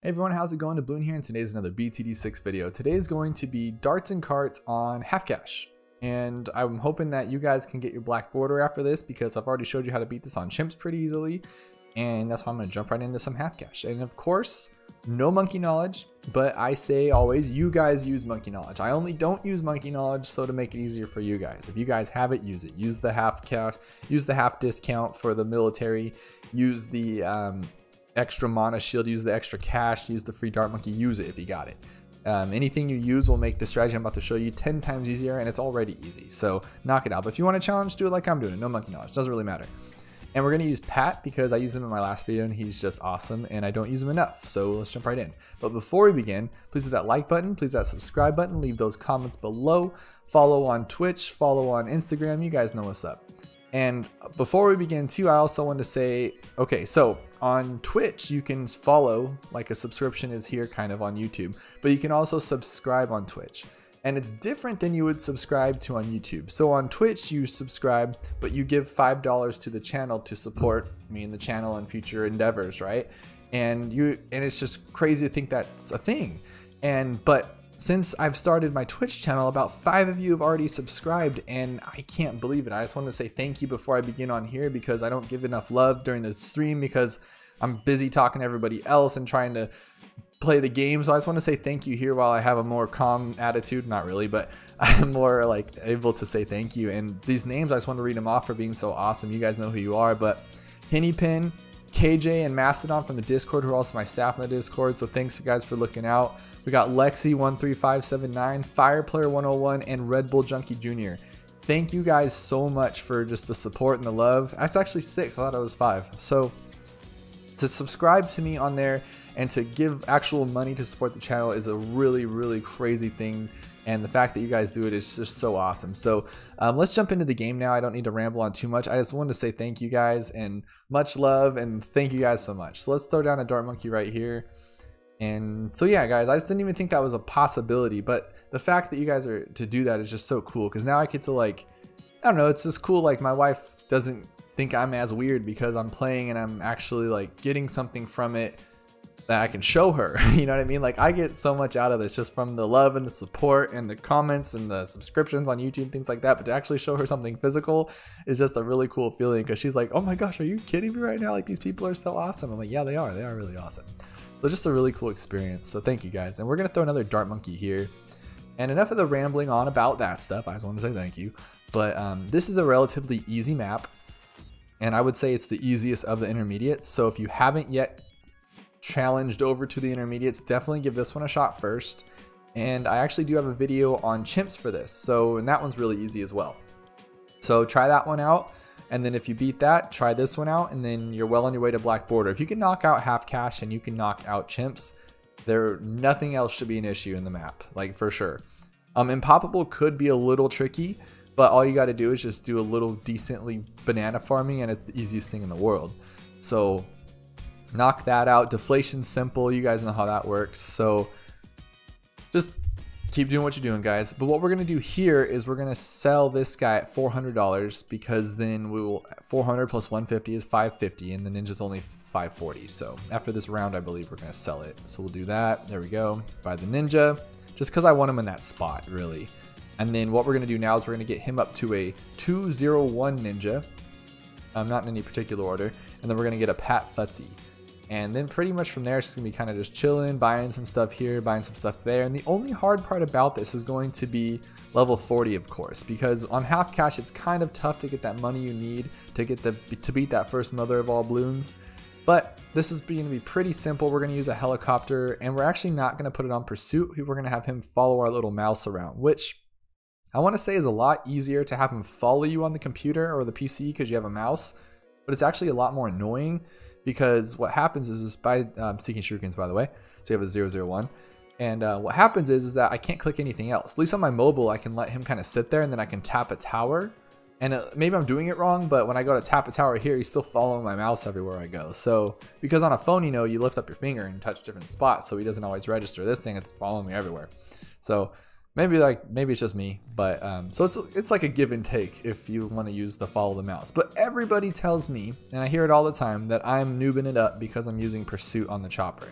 Hey everyone, how's it going? Dablooon here, and today's another BTD6 video. Today's going to be darts and carts on half cash. And I'm hoping that you guys can get your black border after this because I've already showed you how to beat this on chimps pretty easily. And that's why I'm going to jump right into some half cash. And of course, no monkey knowledge, but I say always, you guys use monkey knowledge. I only don't use monkey knowledge so to make it easier for you guys. If you guys have it, use it. Use the half cash, use the half discount for the military, use the extra mana shield, use the extra cash, use the free dart monkey, use it if you got it. Anything you use will make the strategy I'm about to show you 10 times easier, and it's already easy, so knock it out. But if you want to challenge, do it like I'm doing it. No monkey knowledge, doesn't really matter. And we're going to use Pat because I used him in my last video and he's just awesome and I don't use him enough, so let's jump right in. But before we begin, please hit that like button, please hit that subscribe button, leave those comments below, follow on Twitch, follow on Instagram, you guys know what's up. And before we begin too, I also want to say, okay, so on Twitch, you can follow, like a subscription is here kind of on YouTube, but you can also subscribe on Twitch. And it's different than you would subscribe to on YouTube. So on Twitch, you subscribe, but you give $5 to the channel to support me and the channel and future endeavors, right? And it's just crazy to think that's a thing. But since I've started my Twitch channel, about 5 of you have already subscribed, and I can't believe it. I just want to say thank you before I begin on here because I don't give enough love during the stream because I'm busy talking to everybody else and trying to play the game. So I just want to say thank you here while I have a more calm attitude. Not really, but I'm more like able to say thank you. And these names, I just want to read them off for being so awesome. You guys know who you are, but Hennypin, KJ, and Mastodon from the Discord, who are also my staff in the Discord. So thanks you guys for looking out. We got Lexi13579, Fireplayer101, and Red Bull Junkie Jr. Thank you guys so much for just the support and the love. That's actually 6. I thought it was 5. So to subscribe to me on there and to give actual money to support the channel is a really, really crazy thing. And the fact that you guys do it is just so awesome. So let's jump into the game now. I don't need to ramble on too much. I just wanted to say thank you guys and much love and thank you guys so much. So let's throw down a dart monkey right here. And so yeah, guys, I just didn't even think that was a possibility. But the fact that you guys are to do that is just so cool because now I get to, like, I don't know, it's just cool. Like, my wife doesn't think I'm as weird because I'm playing and I'm actually like getting something from it that I can show her. You know what I mean? Like, I get so much out of this just from the love and the support and the comments and the subscriptions on YouTube, things like that. But to actually show her something physical is just a really cool feeling because she's like, oh my gosh, are you kidding me right now? Like, these people are so awesome. I'm like, yeah, they are really awesome. So just a really cool experience. So thank you guys. And we're going to throw another dart monkey here. And enough of the rambling on about that stuff. I just want to say thank you. But this is a relatively easy map. And I would say it's the easiest of the intermediates. So if you haven't yet challenged over to the intermediates, definitely give this one a shot first. And I actually do have a video on chimps for this. So, and that one's really easy as well. So try that one out. And then if you beat that, try this one out, and then you're well on your way to black border. If you can knock out half cash and you can knock out chimps, nothing else should be an issue in the map, like, for sure. Impoppable could be a little tricky, but all you got to do is just do a little decently banana farming, and it's the easiest thing in the world. So knock that out. Deflation's simple. You guys know how that works. So just keep doing what you're doing, guys. But what we're going to do here is we're going to sell this guy at $400 because then we will 400 plus 150 is 550 and the ninja's only 540. So after this round, I believe we're going to sell it. So we'll do that. There we go. Buy the ninja just because I want him in that spot, really. And then what we're going to do now is we're going to get him up to a 201 ninja. Not in any particular order. And then we're going to get a Pat Futzy. And then pretty much from there, it's going to be kind of just chilling, buying some stuff here, buying some stuff there. And the only hard part about this is going to be level 40, of course, because on half cash, it's kind of tough to get that money you need to get to beat that first mother of all Bloons. But this is going to be pretty simple. We're going to use a helicopter, and we're actually not going to put it on pursuit. We're going to have him follow our little mouse around, which I want to say is a lot easier to have him follow you on the computer or the PC because you have a mouse, but it's actually a lot more annoying. Because what happens is by seeking shurikens, by the way, so you have a 001, and what happens is that I can't click anything else. At least on my mobile, I can let him kind of sit there, and then I can tap a tower. And maybe I'm doing it wrong, but when I go to tap a tower here, he's still following my mouse everywhere I go. So because on a phone, you know, you lift up your finger and touch different spots, so he doesn't always register. This thing, it's following me everywhere. So maybe it's just me, but so it's like a give and take if you want to use the follow the mouse. But everybody tells me, and I hear it all the time, that I'm noobing it up because I'm using pursuit on the chopper.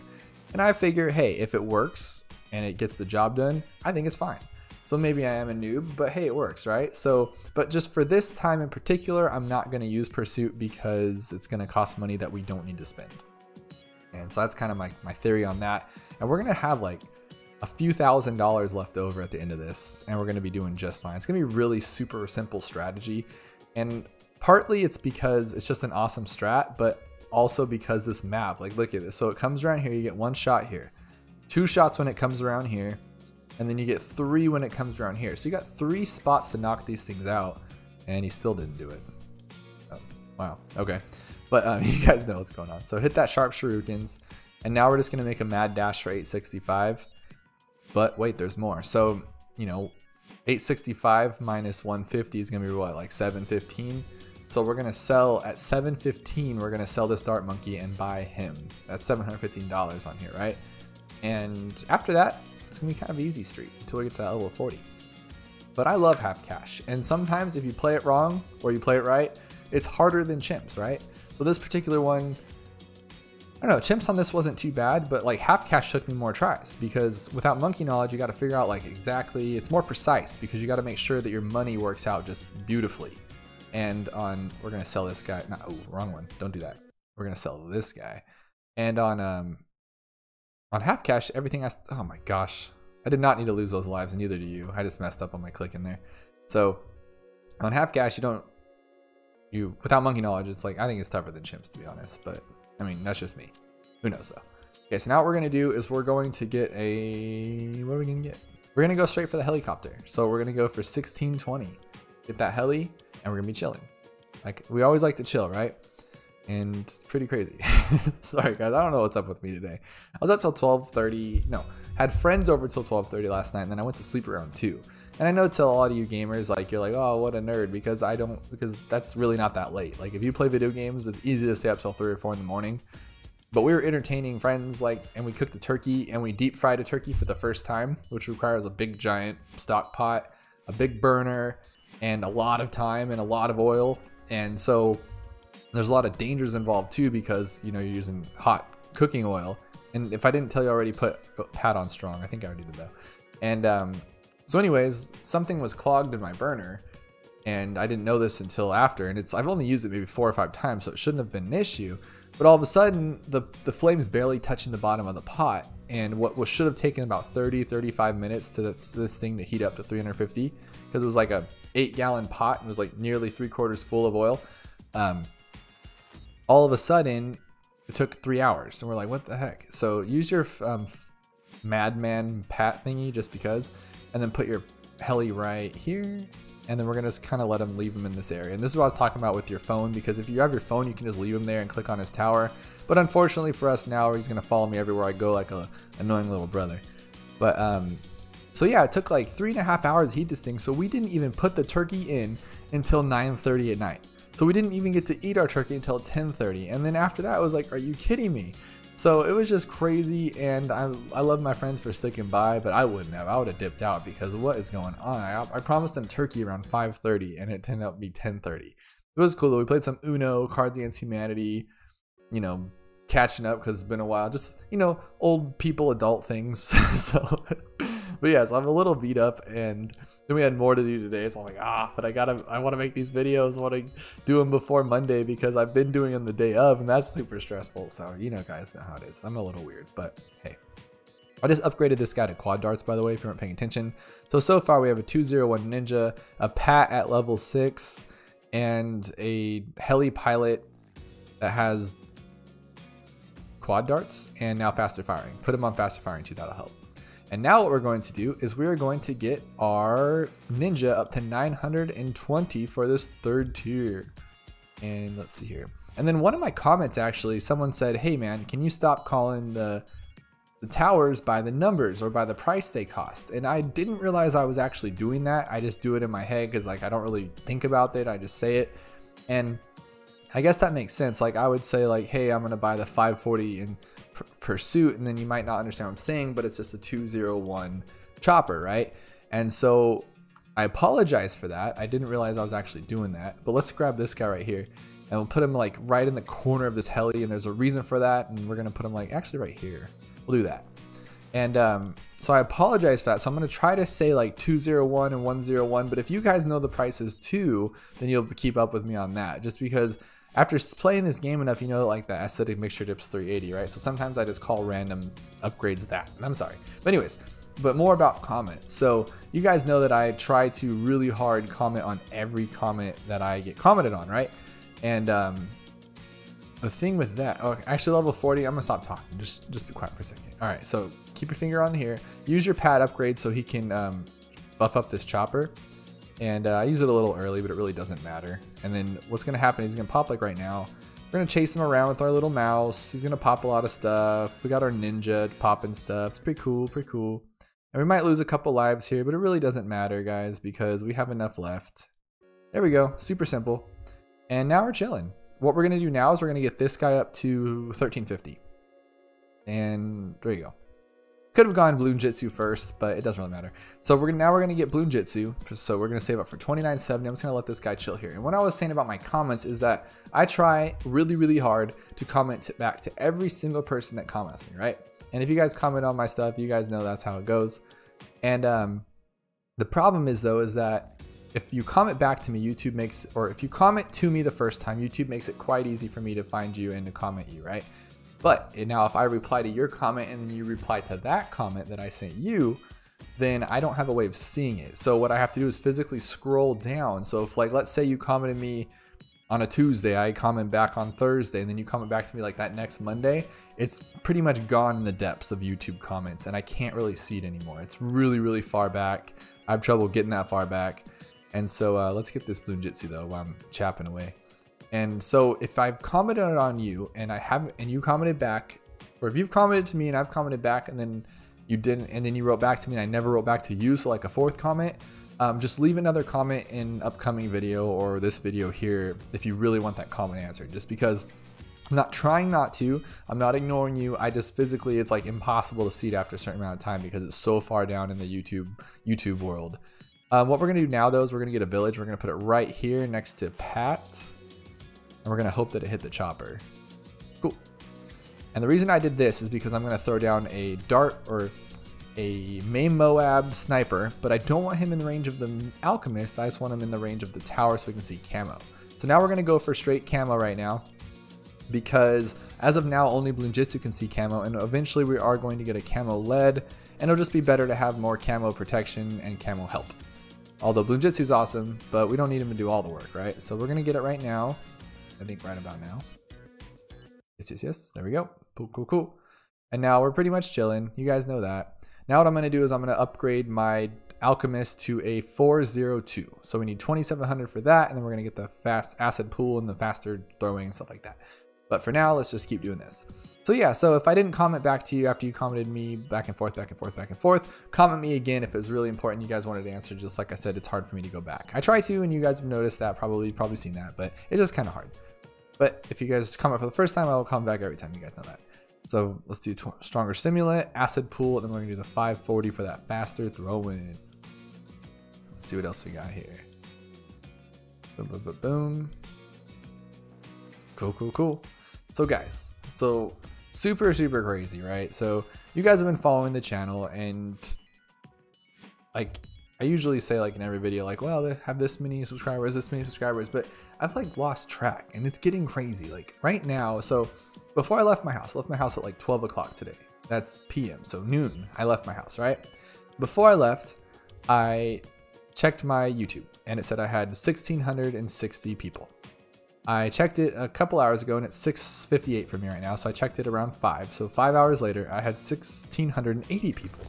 And I figure, hey, if it works and it gets the job done, I think it's fine. So maybe I am a noob, but hey, it works, right? So, but just for this time in particular, I'm not gonna use Pursuit because it's gonna cost money that we don't need to spend. And so that's kind of my theory on that. And we're gonna have like a few $1,000s left over at the end of this, and we're gonna be doing just fine. It's gonna be really super simple strategy. And partly it's because it's just an awesome strat, but also because this map, like look at this. So it comes around here, you get 1 shot here, 2 shots when it comes around here, and then you get 3 when it comes around here. So you got 3 spots to knock these things out, and he still didn't do it. Oh, wow, okay. But you guys know what's going on. So hit that sharp shurikens, and now we're just gonna make a mad dash for 865. But wait, there's more. So, you know, 865 minus 150 is gonna be what, like 715? So we're gonna sell at 715, we're gonna sell this dart monkey and buy him. That's $715 on here, right? And after that, it's gonna be kind of easy street until we get to that level 40. But I love half cash, and sometimes if you play it wrong or you play it right, it's harder than chimps, right? So this particular one, I don't know, chimps on this wasn't too bad, but like half cash took me more tries because without monkey knowledge, you got to figure out like exactly, it's more precise because you got to make sure that your money works out just beautifully. And on, we're going to sell this guy, no, oh, wrong one, don't do that. We're going to sell this guy. And on half cash, everything has, oh my gosh, I did not need to lose those lives, and neither do you. I just messed up on my click in there. So on half cash, without monkey knowledge, it's like, I think it's tougher than chimps, to be honest, but I mean, that's just me. Who knows though? Okay, so now what we're gonna do is we're going to get what are we gonna get? We're gonna go straight for the helicopter. So we're gonna go for 1620. Get that heli, and we're gonna be chilling. Like, we always like to chill, right? And it's pretty crazy. Sorry guys, I don't know what's up with me today. I was up till 12:30, no, had friends over till 12:30 last night, and then I went to sleep around 2. And I know to a lot of you gamers, like, you're like, oh, what a nerd, because that's really not that late. Like, if you play video games, it's easy to stay up till 3 or 4 in the morning. But we were entertaining friends, like, and we cooked a turkey, and we deep fried a turkey for the first time, which requires a big giant stock pot, a big burner, and a lot of time and a lot of oil. And so there's a lot of dangers involved too, because, you know, you're using hot cooking oil. And if I didn't tell you already, put pat on strong. I think I already did though. And so anyways, something was clogged in my burner, and I didn't know this until after, and I've only used it maybe 4 or 5 times, so it shouldn't have been an issue. But all of a sudden, the flame's barely touching the bottom of the pot, and what should have taken about 30-35 minutes to this thing to heat up to 350, because it was like a 8-gallon pot and it was like nearly 3/4 full of oil. All of a sudden, it took 3 hours, and we're like, what the heck? So use your madman pat thingy just because, and then put your heli right here, and then we're gonna just kind of leave him in this area. And this is what I was talking about with your phone, because if you have your phone, you can just leave him there and click on his tower. But unfortunately for us now, he's gonna follow me everywhere I go like a annoying little brother. But so yeah, it took like 3.5 hours to heat this thing, so we didn't even put the turkey in until 9:30 at night. So we didn't even get to eat our turkey until 10:30, and then after that, I was like, are you kidding me? So it was just crazy, and I love my friends for sticking by, but I wouldn't have. I would have dipped out, because what is going on? I promised them turkey around 5:30, and it turned out to be 10:30. It was cool though. We played some Uno, Cards Against Humanity, you know, catching up because it's been a while. Just, you know, old people, adult things. So, but yeah, so I'm a little beat up, and then we had more to do today, so I'm like, but I want to make these videos, I want to do them before Monday, because I've been doing them the day of, and that's super stressful. So, you know, guys know how it is. I'm a little weird, but hey. I just upgraded this guy to quad darts, by the way, if you weren't paying attention. So far we have a 201 Ninja, a Pat at level 6, and a heli pilot that has quad darts and now faster firing. Put him on faster firing too, that'll help. And now what we're going to do is we are going to get our Ninja up to 920 for this 3rd tier. And let's see here. And then one of my comments, actually, someone said, hey man, can you stop calling the towers by the numbers or by the price they cost? And I didn't realize I was actually doing that. I just do it in my head because, like, I don't really think about it. I just say it. And I guess that makes sense. Like, I would say, like, hey, I'm going to buy the 540 in Pursuit, and then you might not understand what I'm saying, but it's just a 201 chopper, right? And so I apologize for that. I didn't realize I was actually doing that. But let's grab this guy right here, and we'll put him like right in the corner of this heli, and there's a reason for that, and we're gonna put him like actually right here. We'll do that. And so I apologize for that. So I'm going to try to say like 201 and 101. But if you guys know the prices too, then you'll keep up with me on that. Just because after playing this game enough, you know, like the acidic mixture dips 380, right? So sometimes I just call random upgrades that. And I'm sorry. But anyways, but more about comments. So you guys know that I try to really hard comment on every comment that I get commented on, right? And the thing with that, oh, actually level 40, I'm gonna stop talking. Just be quiet for a second. All right, so keep your finger on here. Use your pad upgrade so he can buff up this chopper. And I use it a little early, but it really doesn't matter. And then what's gonna happen is he's gonna pop like right now. We're gonna chase him around with our little mouse. He's gonna pop a lot of stuff. We got our ninja popping stuff. It's pretty cool, pretty cool. And we might lose a couple lives here, but it really doesn't matter, guys, because we have enough left. There we go, super simple. And now we're chilling. What we're gonna do now is we're gonna get this guy up to 1350. And there you go. Could have gone Bloon Jitsu first, but it doesn't really matter. So now we're gonna get Bloon Jitsu. So we're gonna save up for 2970. I'm just gonna let this guy chill here. And what I was saying about my comments is that I try really, really hard to comment back to every single person that comments me, right? And if you guys comment on my stuff, you guys know that's how it goes. And the problem is though, is that if you comment back to me, YouTube makes, or if you comment to me the first time, YouTube makes it quite easy for me to find you and to comment you, right? But now if I reply to your comment and then you reply to that comment that I sent you, then I don't have a way of seeing it. So what I have to do is physically scroll down. So if, like, let's say you commented me on a Tuesday, I comment back on Thursday, and then you comment back to me like that next Monday, it's pretty much gone in the depths of YouTube comments and I can't really see it anymore. It's really, really far back. I have trouble getting that far back. And so let's get this Bloon Jitsu though while I'm chapping away. And so if I've commented on you and I haven't, and you commented back, or if you've commented to me and I've commented back and then you didn't, and then you wrote back to me and I never wrote back to you, so like a fourth comment, just leave another comment in upcoming video or this video here if you really want that comment answered. Just because I'm not trying not to, I'm not ignoring you, I just physically, it's like impossible to see it after a certain amount of time because it's so far down in the YouTube world. What we're gonna do now though is we're gonna get a village. We're gonna put it right here next to Pat. And we're gonna hope that it hit the chopper. Cool. And the reason I did this is because I'm gonna throw down a dart or a main Moab sniper, but I don't want him in the range of the alchemist. I just want him in the range of the tower so we can see camo. So now we're gonna go for straight camo right now, because as of now only Bloon Jitsu can see camo, and eventually we are going to get a camo lead, and it'll just be better to have more camo protection and camo help. Although Bloon Jitsu is awesome, but we don't need him to do all the work, right? So we're gonna get it right now. I think right about now. Yes. There we go. Cool. And now we're pretty much chilling. You guys know that. Now what I'm going to do is I'm going to upgrade my alchemist to a 402. So we need 2700 for that. And then we're going to get the fast acid pool and the faster throwing and stuff like that. But for now, let's just keep doing this. So yeah, so if I didn't comment back to you after you commented me back and forth, comment me again if it was really important. You guys wanted to answer. Just like I said, it's hard for me to go back. I try to, and you guys have noticed that, probably seen that, but it's just kind of hard. But if you guys comment for the first time, I will come back every time. You guys know that. So let's do stronger stimulant, acid pool, and then we're gonna do the 540 for that faster throw-in. Let's see what else we got here. Boom. Cool. So guys, so super crazy, right? So you guys have been following the channel, and like I usually say, like in every video, like, well, they have this many subscribers, but I've like lost track, and it's getting crazy. Like right now, so before I left my house at like 12 o'clock today. That's PM, so noon, I left my house, right? Before I left, I checked my YouTube, and it said I had 1,660 people. I checked it a couple hours ago, and it's 6:58 for me right now, so I checked it around 5. So 5 hours later, I had 1,680 people.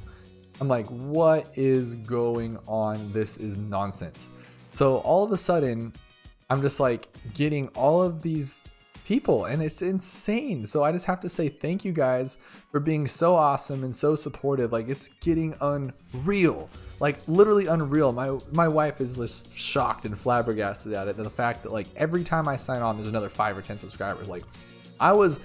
I'm like, what is going on? This is nonsense. So all of a sudden, I'm just like getting all of these people, and it's insane. So I just have to say thank you guys for being so awesome and so supportive. Like, it's getting unreal, like literally unreal. My wife is just shocked and flabbergasted at it, the fact that like every time I sign on, there's another 5 or 10 subscribers. Like I was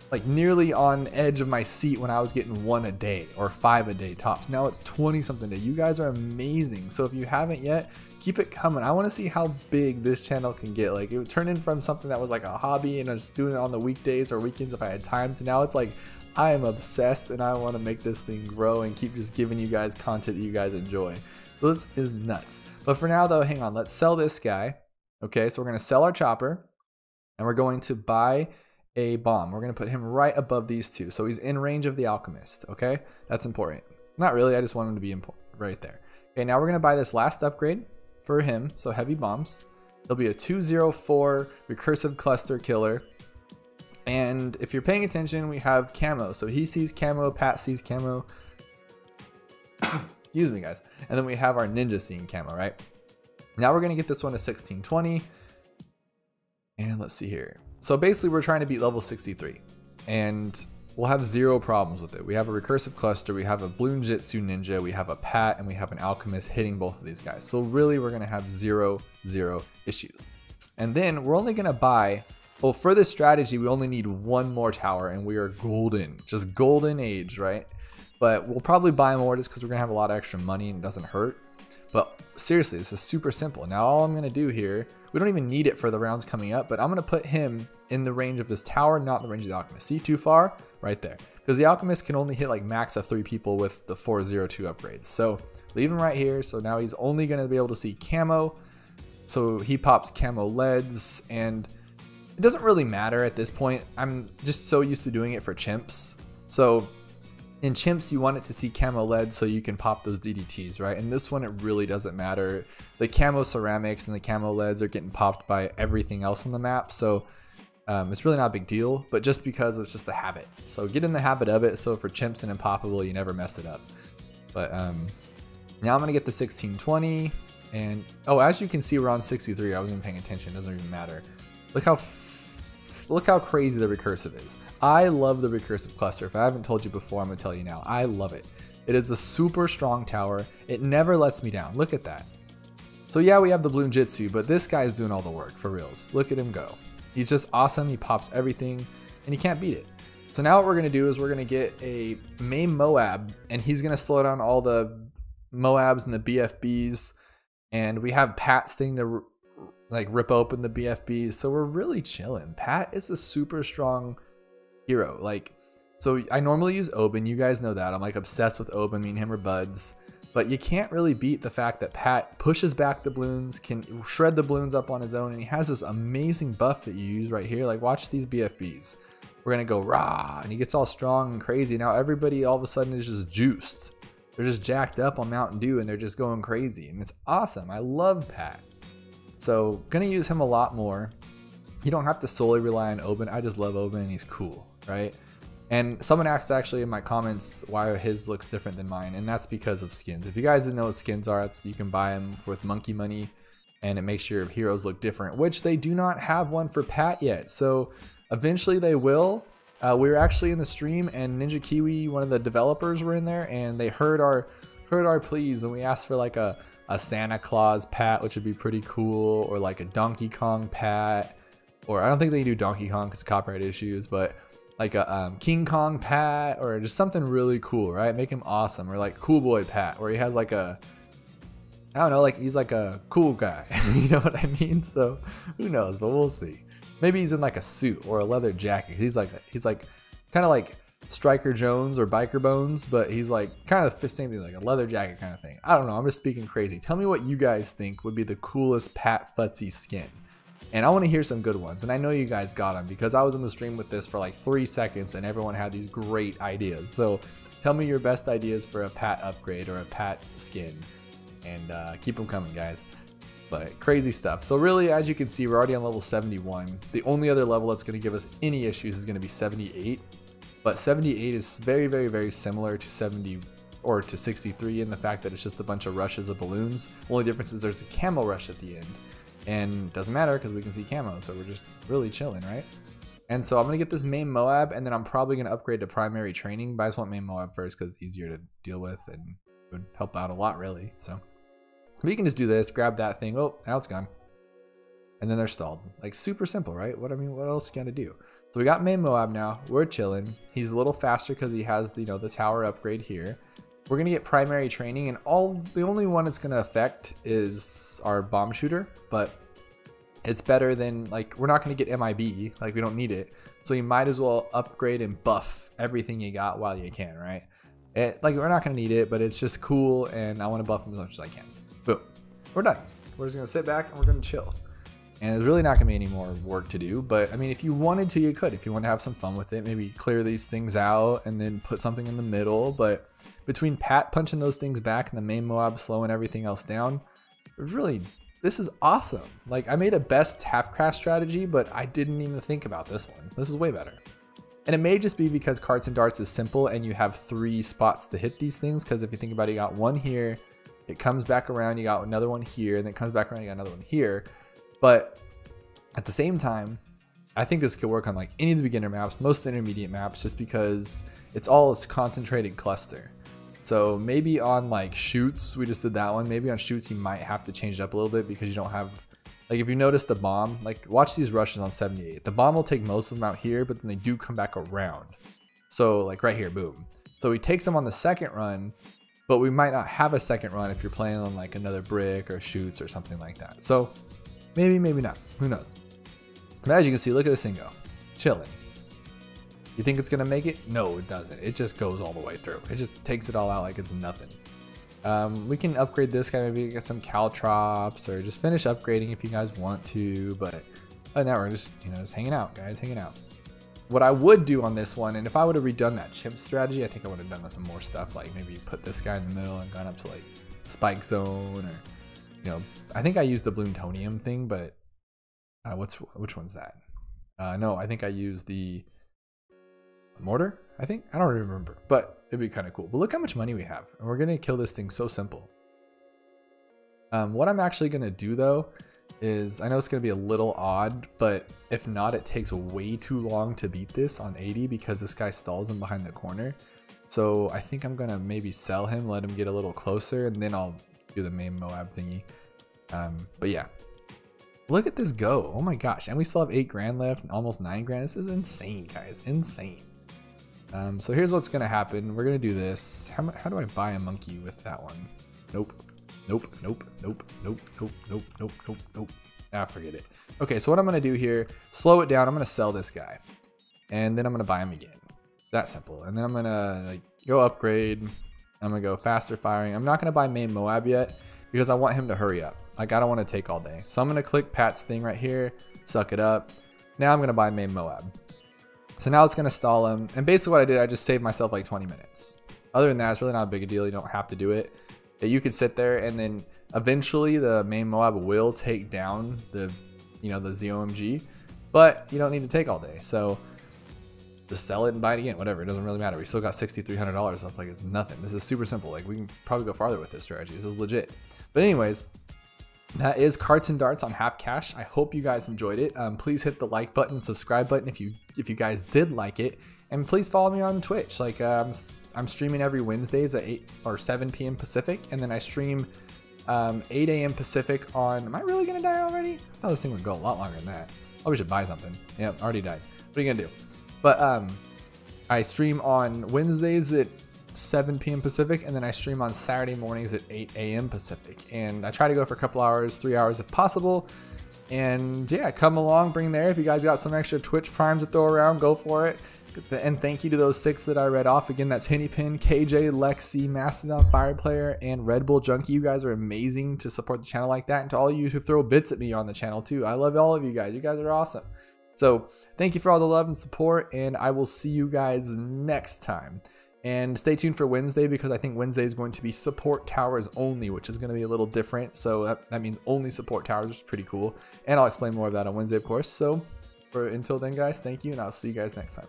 like nearly on edge of my seat when I was getting 1 a day or 5 a day tops. Now it's 20 something a day. You guys are amazing. So if you haven't yet, keep it coming. I want to see how big this channel can get. Like, it would turn in from something that was like a hobby and I was just doing it on the weekdays or weekends if I had time, to now it's like I am obsessed and I want to make this thing grow and keep just giving you guys content that you guys enjoy. This is nuts. But for now though, hang on, let's sell this guy. Okay, so we're going to sell our chopper and we're going to buy a bomb. We're going to put him right above these two. So he's in range of the alchemist. Okay, that's important. Not really, I just want him to be right there. Okay, now we're going to buy this last upgrade for him. So heavy bombs. There'll be a 204 recursive cluster killer. And if you're paying attention, we have camo. So he sees camo, Pat sees camo. Excuse me, guys. And then we have our ninja seeing camo, right? Now we're going to get this one to 1620. And let's see here. So basically, we're trying to beat level 63. And we'll have zero problems with it. We have a recursive cluster, we have a Bloon Jitsu ninja, we have a Pat, and we have an alchemist hitting both of these guys. So really, we're going to have zero issues. And then we're only going to buy... Well, for this strategy, we only need one more tower and we are golden. Just golden age, right? But we'll probably buy more just because we're going to have a lot of extra money and it doesn't hurt. But seriously, this is super simple. Now, all I'm going to do here, we don't even need it for the rounds coming up, but I'm going to put him in the range of this tower, not the range of the alchemist. See, too far? Right there. Because the alchemist can only hit like max of 3 people with the 402 upgrades. So leave him right here. So now he's only going to be able to see camo. So he pops camo leads and... It doesn't really matter at this point. I'm just so used to doing it for chimps. So in chimps, you want it to see camo lead so you can pop those DDTs, right? And this one, it really doesn't matter. The camo ceramics and the camo leads are getting popped by everything else on the map. So it's really not a big deal, but just because it's just a habit. So get in the habit of it. So for chimps and impoppable, you never mess it up. But now I'm going to get the 1620. And oh, as you can see, we're on 63. I wasn't even paying attention. It doesn't even matter. Look how crazy the recursive is. I love the recursive cluster. If I haven't told you before, I'm gonna tell you now. I love it. It is a super strong tower. It never lets me down. Look at that. So yeah, we have the Bloon Jitsu, but this guy is doing all the work for reals. Look at him go. He's just awesome. He pops everything and you can't beat it. So now what we're gonna do is we're gonna get a main Moab and he's gonna slow down all the Moabs and the BFBs. And we have Pat Sting to like rip open the BFBs, so we're really chilling. Pat is a super strong hero. Like, so I normally use Oben, you guys know that. I'm like obsessed with Oben, me and him are buds. But you can't really beat the fact that Pat pushes back the balloons, can shred the balloons up on his own, and he has this amazing buff that you use right here. Like, watch these BFBs. We're gonna go rah, and he gets all strong and crazy. Now everybody all of a sudden is just juiced. They're just jacked up on Mountain Dew and they're just going crazy, and it's awesome. I love Pat. So gonna use him a lot more. You don't have to solely rely on Oben. I just love Oben and he's cool, right? And someone asked actually in my comments why his looks different than mine, and that's because of skins. If you guys didn't know what skins are, you can buy them with monkey money and it makes your heroes look different, which they do not have one for Pat yet. So eventually they will. We were actually in the stream and Ninja Kiwi, one of the developers, were in there and they heard our pleas and we asked for like a Santa Claus Pat, which would be pretty cool, or like a Donkey Kong Pat, or I don't think they do Donkey Kong because of copyright issues, but like a King Kong Pat, or just something really cool, right? Make him awesome, or like Cool Boy Pat, where he has like a, I don't know, like he's like a cool guy, you know what I mean? So who knows, but we'll see. Maybe he's in like a suit or a leather jacket. He's like kind of like Striker Jones or Biker Bones, but he's like kind of the same thing, like a leather jacket kind of thing. I don't know, I'm just speaking crazy. Tell me what you guys think would be the coolest Pat Futzy skin. And I want to hear some good ones, and I know you guys got them because I was in the stream with this for like 3 seconds and everyone had these great ideas. So tell me your best ideas for a Pat upgrade or a Pat skin, and keep them coming, guys. But crazy stuff. So really, as you can see, we're already on level 71. The only other level that's going to give us any issues is going to be 78. But 78 is very, very, very similar to 70 or to 63 in the fact that it's just a bunch of rushes of balloons. The only difference is there's a camo rush at the end. And it doesn't matter because we can see camo, so we're just really chilling, right? And so I'm going to get this main Moab, and then I'm probably going to upgrade to primary training, but I just want main Moab first because it's easier to deal with and would help out a lot, really. So we can just do this, grab that thing. Oh, now it's gone. And then they're stalled. Like, super simple, right? What else you got to do? So we got main Moab now. We're chilling. He's a little faster because he has, the tower upgrade here. We're going to get primary training, and the only one it's going to affect is our bomb shooter, but it's better than, like, we're not going to get MIB, like we don't need it. So you might as well upgrade and buff everything you got while you can, right? Like, we're not going to need it, but it's just cool, and I want to buff them as much as I can. Boom. We're done. We're just going to sit back and we're going to chill. And there's really not going to be any more work to do, but I mean, if you wanted to, you could. If you want to have some fun with it, maybe clear these things out and then put something in the middle. But between Pat punching those things back and the main Moab slowing everything else down, really, this is awesome. Like, I made a best half crash strategy, but I didn't even think about this one. This is way better. And it may just be because KartsNDarts is simple and you have 3 spots to hit these things. Because if you think about it, you got one here, it comes back around, you got another one here, and then it comes back around, you got another one here. But at the same time, I think this could work on like any of the beginner maps, most of the intermediate maps, just because it's all a concentrated cluster. So maybe on like shoots, we just did that one. Maybe on shoots, you might have to change it up a little bit because you don't have, like, if you notice the bomb, like watch these rushes on 78. The bomb will take most of them out here, but then they do come back around. So like right here, boom. So he takes them on the second run, but we might not have a second run if you're playing on like another brick or shoots or something like that. So maybe, maybe not, who knows? But as you can see, look at this thing go, chilling. You think it's gonna make it? No, it doesn't. It just goes all the way through. It just takes it all out like it's nothing. We can upgrade this guy, maybe get some caltrops or just finish upgrading if you guys want to. But now we're just, you know, just hanging out, guys, hanging out. What I would do on this one, and if I would have redone that chimp strategy, I think I would have done some more stuff, like maybe put this guy in the middle and gone up to like spike zone, or, you know, I think I used the Bloontonium thing, but which one's that? No, I think I used the mortar, I think. I don't remember, but it'd be kind of cool. But look how much money we have, and we're gonna kill this thing so simple. What I'm actually gonna do though is, I know it's gonna be a little odd, but if not, it takes way too long to beat this on 80 because this guy stalls him behind the corner. So I think I'm gonna maybe sell him, let him get a little closer, and then I'll do the main Moab thingy. But yeah, look at this go. Oh my gosh, and we still have 8 grand left, almost 9 grand. This is insane, guys, insane. So here's what's gonna happen. We're gonna do this. How do I buy a monkey with that one? Nope. Nope, nope, nope, nope, nope, nope, nope, nope, nope. Ah, forget it. Okay, so what I'm gonna do here, slow it down. I'm gonna sell this guy, and then I'm gonna buy him again. That simple. And then I'm gonna like go upgrade. I'm gonna go faster firing. I'm not gonna buy main Moab yet because I want him to hurry up. Like, I don't want to take all day. So I'm gonna click Pat's thing right here, suck it up. Now I'm gonna buy main Moab. So now it's gonna stall him. And basically what I did, I just saved myself like 20 minutes. Other than that, it's really not a big deal. You don't have to do it. You could sit there, and then eventually the main Moab will take down the, you know, the ZOMG, but you don't need to take all day. So just sell it and buy it again, whatever. It doesn't really matter. We still got $6,300 left. Like, it's nothing. This is super simple. Like, we can probably go farther with this strategy. This is legit. But anyways, that is KartsNDarts on Half Cash. I hope you guys enjoyed it. Please hit the like button and subscribe button if you guys did like it. And please follow me on Twitch. Like, I'm streaming every Wednesdays at 8 or 7 p.m. Pacific, and then I stream 8 a.m. Pacific on. Am I really gonna die already? I thought this thing would go a lot longer than that. Oh, we should buy something. Yep, already died. What are you gonna do? But I stream on Wednesdays at 7 p.m. Pacific, and then I stream on Saturday mornings at 8 a.m. Pacific. And I try to go for a couple hours, 3 hours if possible. And yeah, come along, bring there. If you guys got some extra Twitch primes to throw around, go for it. And thank you to those 6 that I read off. Again, that's Hennypin, KJ, Lexi, Mastodon, Fireplayer, and Red Bull Junkie. You guys are amazing to support the channel like that. And to all you who throw bits at me on the channel too. I love all of you guys. You guys are awesome. So thank you for all the love and support, and I will see you guys next time. And stay tuned for Wednesday, because I think Wednesday is going to be support towers only, which is going to be a little different. So that means only support towers, which is pretty cool. And I'll explain more of that on Wednesday, of course. So until then, guys, thank you, and I'll see you guys next time.